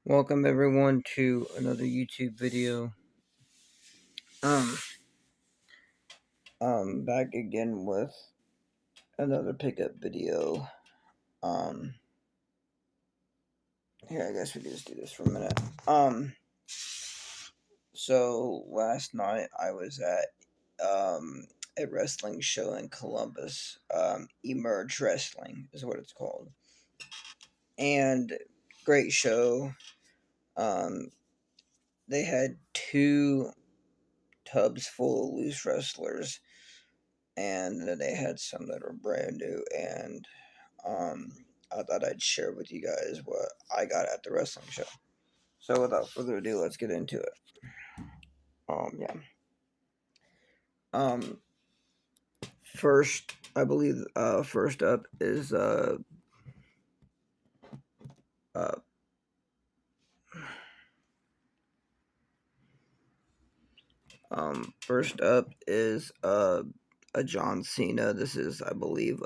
Welcome everyone to another YouTube video. Um, back again with another pickup video. Um, Here, I guess we can just do this for a minute. So last night I was at a wrestling show in Columbus. Emerge Wrestling is what it's called, and great show. Um, they had two tubs full of loose wrestlers, and then they had some that were brand new, and I thought I'd share with you guys what I got at the wrestling show. So without further ado, let's get into it. Yeah. Um, First, I believe, first up is uh, first up is a John Cena. This is, I believe,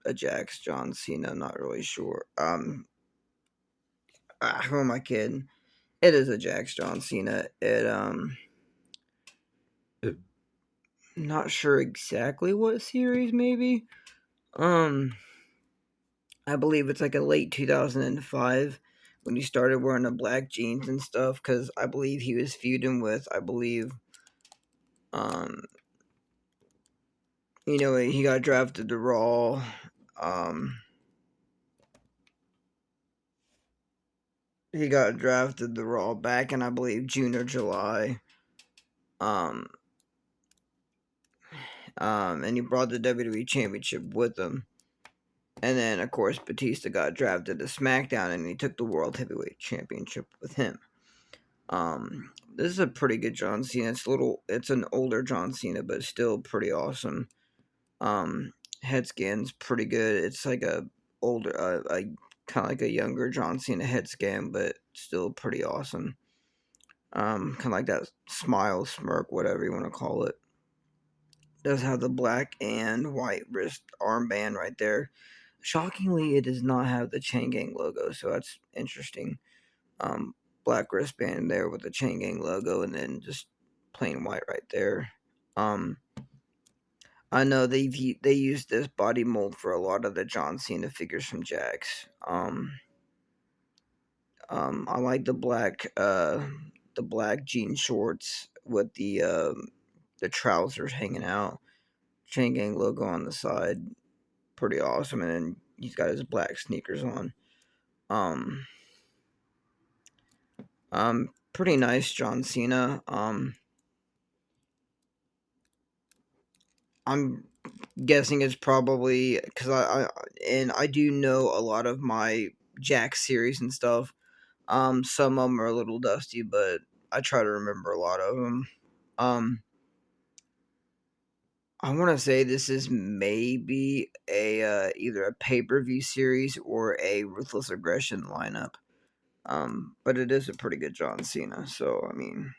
a Jax John Cena. Not really sure. Who am I kidding? It is a Jax John Cena. Not sure exactly what series, maybe. Um, I believe it's like a late 2005 when he started wearing the black jeans and stuff, because I believe he was feuding with, um, he got drafted to Raw. Um, he got drafted to Raw back in, I believe, June or July. Um, and he brought the WWE Championship with him. And then, of course, Batista got drafted to SmackDown, and he took the World Heavyweight Championship with him. This is a pretty good John Cena. It's an older John Cena, but still pretty awesome. Head scan's pretty good. It's like a older, kind of like a younger John Cena head scan, but still pretty awesome. Kind of like that smile, smirk, whatever you want to call it. Does have the black and white wrist armband right there. Shockingly, it does not have the Chain Gang logo, so that's interesting. Um, Black wristband there with the Chain Gang logo, and then just plain white right there. I know they used this body mold for a lot of the John Cena figures from Jax. I like the black jean shorts with the trousers hanging out, Chain Gang logo on the side, pretty awesome, and then he's got his black sneakers on. Um, Pretty nice John Cena. I'm guessing it's probably because I do know a lot of my Jax series and stuff. Some of them are a little dusty, but I try to remember a lot of them. Um, I want to say this is maybe a either a pay per view series or a Ruthless Aggression lineup. But it is a pretty good John Cena, so I mean,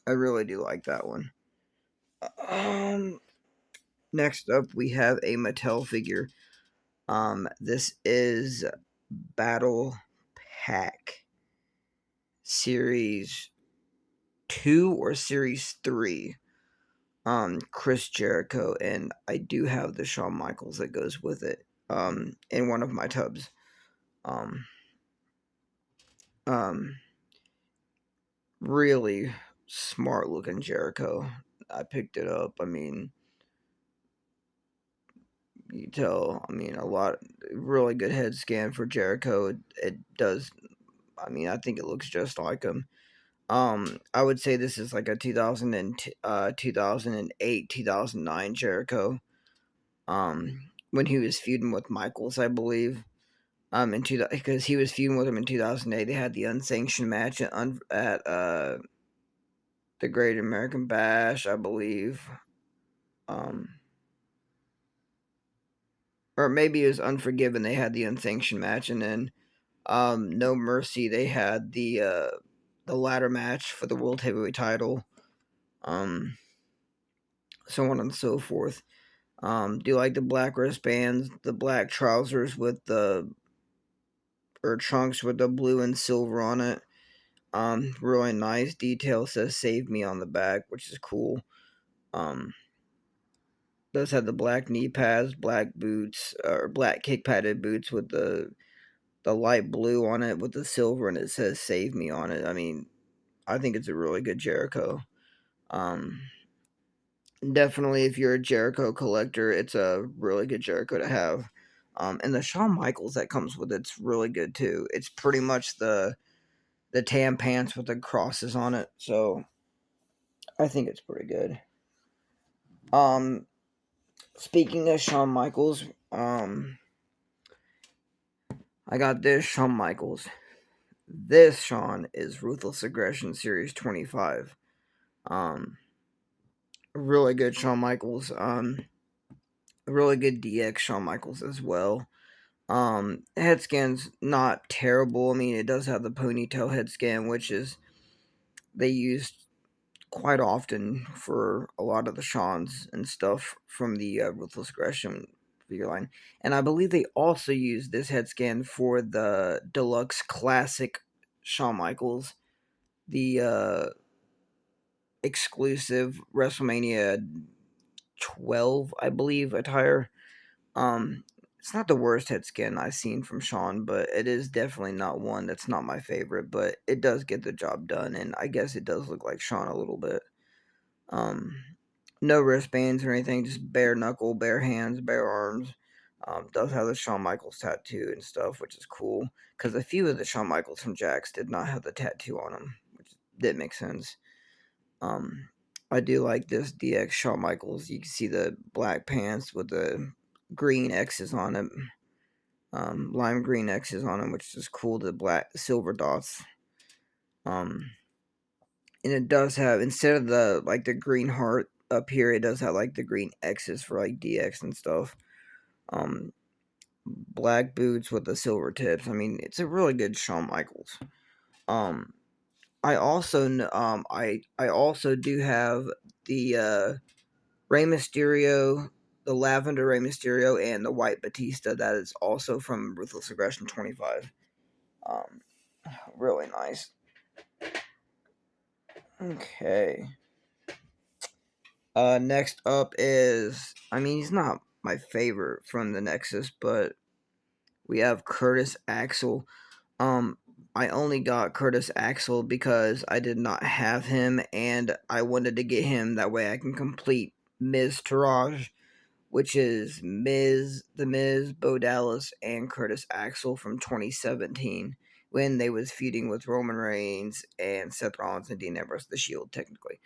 I really do like that one. Um, Next up we have a Mattel figure. This is Battle Pack Series 2 or Series 3. Chris Jericho, and I do have the Shawn Michaels that goes with it. In one of my tubs. Um, um, Really smart looking Jericho. I picked it up. I mean, you tell. I mean, a lot. Really good head scan for Jericho. It does. I mean, I think it looks just like him. I would say this is like a 2008, 2009 Jericho. When he was feuding with Michaels, I believe. Because he was feuding with him in 2008. They had the unsanctioned match at the Great American Bash, I believe. Um, or maybe it was Unforgiven. They had the unsanctioned match, and then No Mercy. They had the ladder match for the World Heavyweight Title. Um, so on and so forth. Do you like the black wristbands, the black trousers with the or trunks with the blue and silver on it. Really nice detail. Says "Save Me" on the back, which is cool. Um, does have the black knee pads, black boots, or black kick padded boots with the light blue on it with the silver, and it says "Save Me" on it. I mean, I think it's a really good Jericho. Um, Definitely, if you're a Jericho collector, it's a really good Jericho to have. And the Shawn Michaels that comes with it's really good too. It's pretty much the tan pants with the crosses on it, so I think it's pretty good. Um, Speaking of Shawn Michaels, I got this Shawn Michaels. This Shawn is Ruthless Aggression Series 25. Um, really good Shawn Michaels. Really good DX Shawn Michaels as well. Head scan's not terrible. I mean, it does have the ponytail head scan, which is they used quite often for a lot of the Shawns and stuff from the Ruthless Aggression figure line. And I believe they also used this head scan for the Deluxe Classic Shawn Michaels, the exclusive WrestleMania 12, I believe, attire. Um, it's not the worst head scan I've seen from Shawn, but it is definitely not one that's not my favorite. But it does get the job done, and I guess it does look like Shawn a little bit. Um, no wristbands or anything, just bare knuckle, bare hands, bare arms. Does have the Shawn Michaels tattoo and stuff, which is cool. Because a few of the Shawn Michaels from Jax did not have the tattoo on them, which did make sense. Um, I do like this DX Shawn Michaels. You can see the black pants with the green X's on it, lime green X's on them, which is cool. The black silver dots. And it does have, instead of the green heart up here, it does have like the green X's for like DX and stuff. Um, Black boots with the silver tips. I mean, it's a really good Shawn Michaels. Um, I also do have the Rey Mysterio, the lavender Rey Mysterio, and the white Batista. That is also from Ruthless Aggression 25. Um, Really nice. Okay. Next up is, I mean, he's not my favorite from the Nexus, but we have Curtis Axel. Um, I only got Curtis Axel because I did not have him, and I wanted to get him that way I can complete Miz Taraj, which is The Miz, Bo Dallas, and Curtis Axel from 2017 when they was feuding with Roman Reigns and Seth Rollins and Dean Ambrose, the Shield, technically.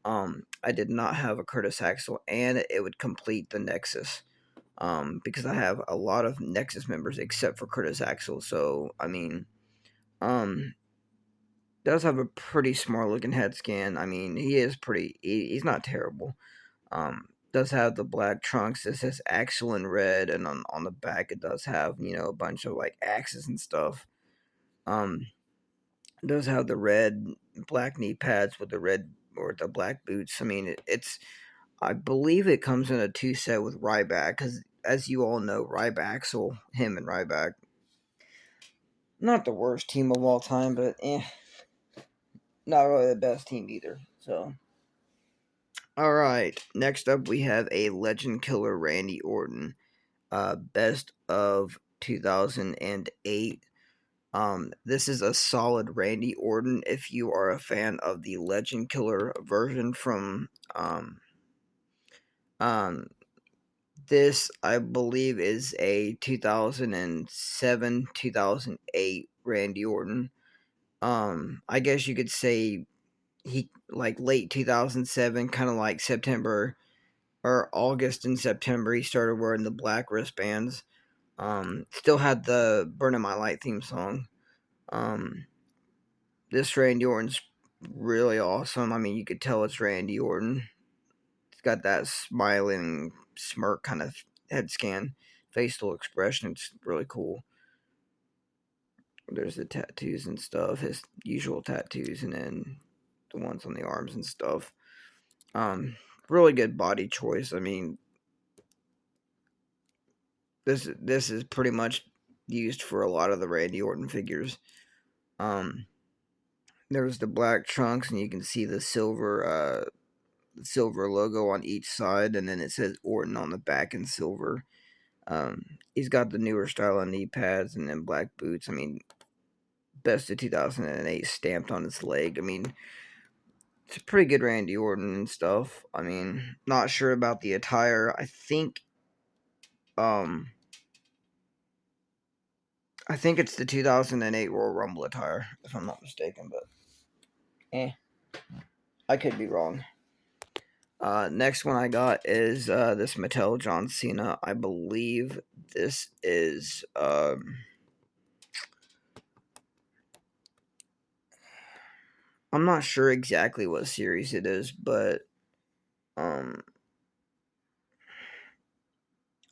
I did not have a Curtis Axel, and it would complete the Nexus. Because I have a lot of Nexus members except for Curtis Axel. So I mean, um, does have a pretty smart looking head scan. I mean, he is pretty. He's not terrible. Does have the black trunks. It says Axel in red, and on the back it does have a bunch of like axes and stuff. Um, does have the red black knee pads with the red or the black boots. I mean, it's I believe it comes in a 2 set with Ryback because, as you all know, him and Ryback, not the worst team of all time, but not really the best team either. So, all right, next up we have a Legend Killer Randy Orton, best of 2008. This is a solid Randy Orton if you are a fan of the Legend Killer version from um this, I believe, is a 2007 2008 Randy Orton. I guess you could say he like late 2007, kind of like September or August and September. He started wearing the black wristbands. Still had the "Burning My Light" theme song. Um, this Randy Orton's really awesome. I mean, you could tell it's Randy Orton. It's got that smiling smirk kind of head scan, facial expression. It's really cool. There's the tattoos and stuff, his usual tattoos, and then the ones on the arms and stuff. Really good body choice. I mean, this is pretty much used for a lot of the Randy Orton figures. Um, there's the black trunks, and you can see the silver logo on each side, and then it says Orton on the back in silver. He's got the newer style on knee pads and then black boots. I mean, best of 2008 stamped on his leg. I mean, it's a pretty good Randy Orton and stuff. I mean, not sure about the attire. Um, I think it's the 2008 Royal Rumble attire, if I'm not mistaken, but I could be wrong. Next one I got is this Mattel John Cena. I believe this is I'm not sure exactly what series it is, but um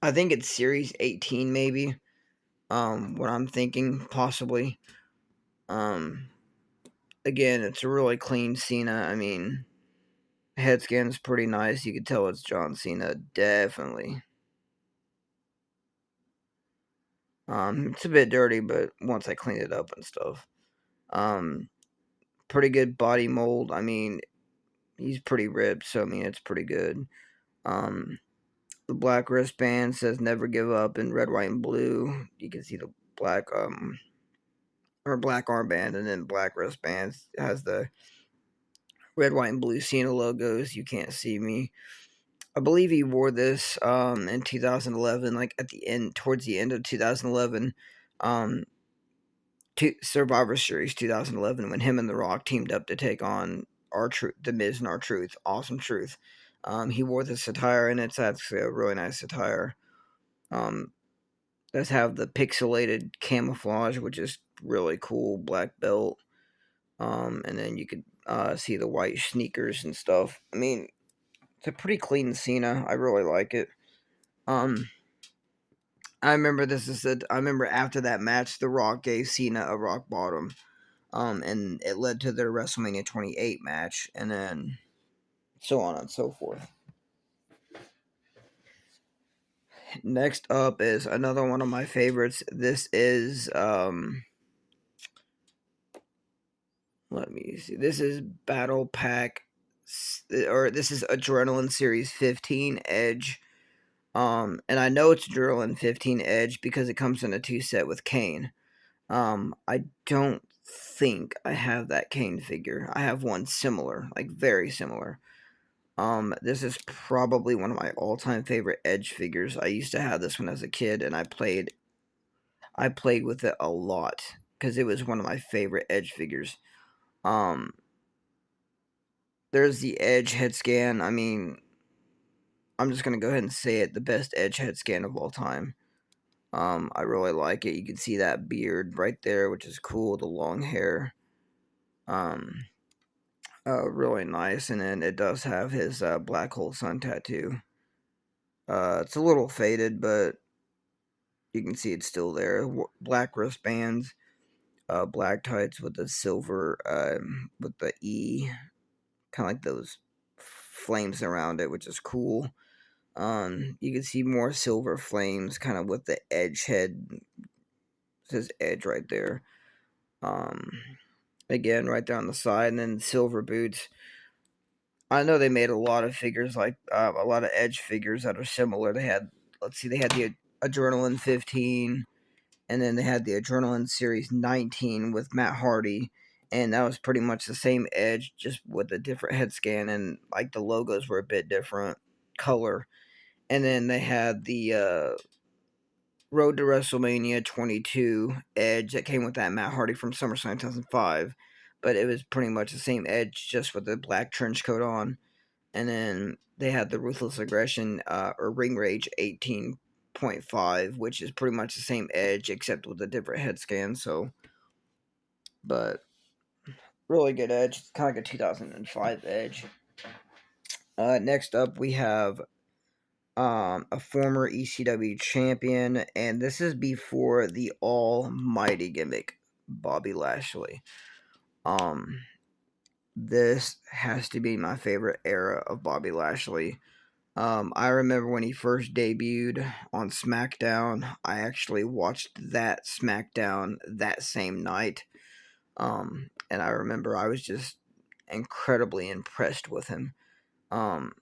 I think it's series 18 maybe. What I'm thinking possibly. Um Again, it's a really clean Cena. I mean, head scan's pretty nice. You can tell it's John Cena, definitely. It's a bit dirty, but once I clean it up and stuff. Um Pretty good body mold. I mean, he's pretty ripped, so I mean it's pretty good. Um, the black wristband says "Never give up" in red, white, and blue. You can see the black or black armband, and then black wristbands has the red, white, and blue Cena logos. You can't see me. I believe he wore this in 2011, like at the end, towards the end of 2011. Um, Survivor Series 2011 when him and The Rock teamed up to take on The Miz and R-Truth, Awesome Truth. He wore this attire, and it's actually a really nice attire. Does have the pixelated camouflage, which is really cool, black belt. And then you could see the white sneakers and stuff. I mean, it's a pretty clean Cena. I really like it. Um, I remember after that match, The Rock gave Cena a rock bottom. And it led to their WrestleMania 28 match, and then so on and so forth. Next up is another one of my favorites. This is let me see. This is Battle Pack, or this is Adrenaline Series 15 Edge. And I know it's Adrenaline 15 Edge because it comes in a 2-set with Kane. I don't think I have that Kane figure. I have one similar, like very similar. This is probably one of my all-time favorite Edge figures. I used to have this when I was a kid, and I played with it a lot because it was one of my favorite Edge figures. Um, there's the Edge head scan. I mean, I'm just gonna go ahead and say it, the best Edge head scan of all time. I really like it. You can see that beard right there, which is cool. The long hair. Um, really nice, and then it does have his black hole sun tattoo. It's a little faded, but you can see it's still there. Black wristbands, black tights with the silver, with the E, kind of like those flames around it, which is cool. You can see more silver flames, kind of with the edge head. It says Edge right there. Um, Again, right there on the side, and then silver boots. I know they made a lot of figures, like a lot of Edge figures that are similar. They had, let's see, they had the Adrenaline 15, and then they had the Adrenaline Series 19 with Matt Hardy, and that was pretty much the same Edge, just with a different head scan, and like the logos were a bit different color. And then they had the Road to WrestleMania 22 Edge that came with that Matt Hardy from SummerSlam 2005, but it was pretty much the same Edge, just with the black trench coat on. And then they had the Ruthless Aggression or Ring Rage 18.5, which is pretty much the same Edge except with a different head scan. So, but really good Edge. It's kind of like a 2005 Edge. Next up, we have a former ECW champion, and this is before the almighty gimmick, Bobby Lashley. This has to be my favorite era of Bobby Lashley. I remember when he first debuted on SmackDown. I actually watched that SmackDown that same night. And I remember I was just incredibly impressed with him. Um,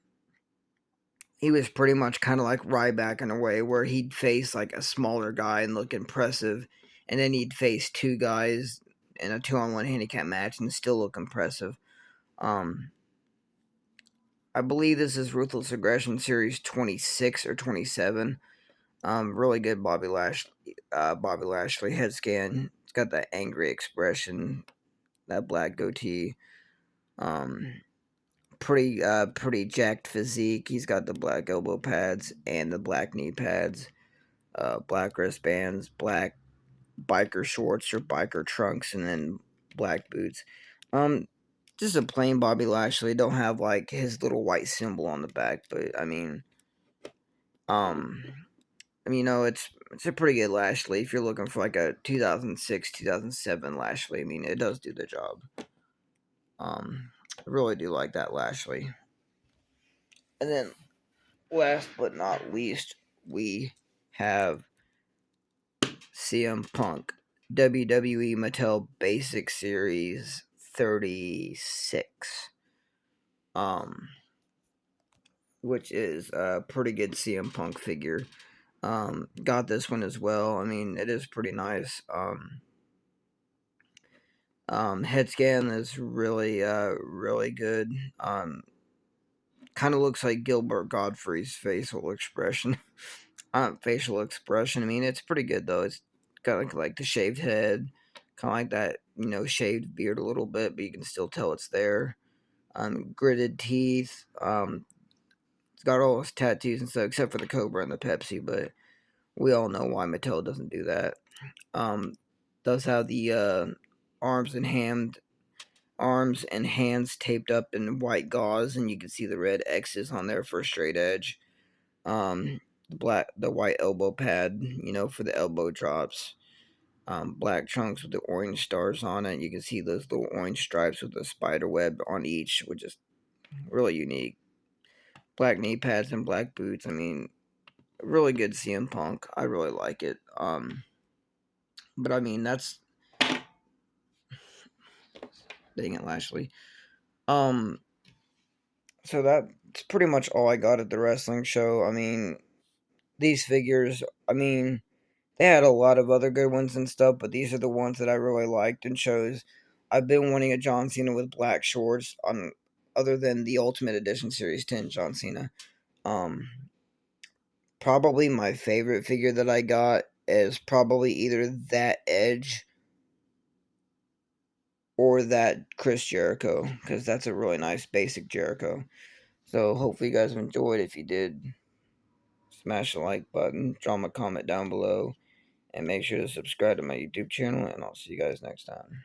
he was pretty much kind of like Ryback in a way, where he'd face like a smaller guy and look impressive, and then he'd face two guys in a 2-on-1 handicap match and still look impressive. Um, I believe this is Ruthless Aggression Series 26 or 27. Really good Bobby Lashley head scan. It's got that angry expression, that black goatee. Um, pretty jacked physique. He's got the black elbow pads and the black knee pads, black wristbands, black biker shorts or biker trunks, and then black boots. Um, just a plain Bobby Lashley. Don't have like his little white symbol on the back, but um, it's a pretty good Lashley if you're looking for like a 2006 2007 Lashley. I mean, it does do the job. I really do like that Lashley. And then last but not least, we have CM Punk, WWE Mattel Basic Series 36, um, which is a pretty good CM Punk figure. Got this one as well. I mean, it is pretty nice. Head scan is really good. Kind of looks like Gilbert Godfrey's facial expression. Facial expression. I mean, it's pretty good though. It's got like the shaved head, kind of like that, shaved beard a little bit, but you can still tell it's there. Gritted teeth. It's got all his tattoos and stuff, except for the Cobra and the Pepsi, but we all know why Mattel doesn't do that. Um, does have the arms and hands taped up in white gauze, and you can see the red X's on there for a straight edge. The white elbow pad, for the elbow drops. Black trunks with the orange stars on it. You can see those little orange stripes with the spider web on each, which is really unique. Black knee pads and black boots. I mean, really good CM Punk. I really like it. But I mean, that's dang it, Lashley. Um, so that's pretty much all I got at the wrestling show. I mean, these figures. I mean, they had a lot of other good ones and stuff, but these are the ones that I really liked and chose. I've been wanting a John Cena with black shorts on other than the Ultimate Edition Series 10 John Cena. Um Probably my favorite figure that I got is probably either that Edge or that Chris Jericho, because that's a really nice basic Jericho. So hopefully you guys enjoyed. If you did, smash the like button, drop a comment down below, and make sure to subscribe to my YouTube channel, and I'll see you guys next time.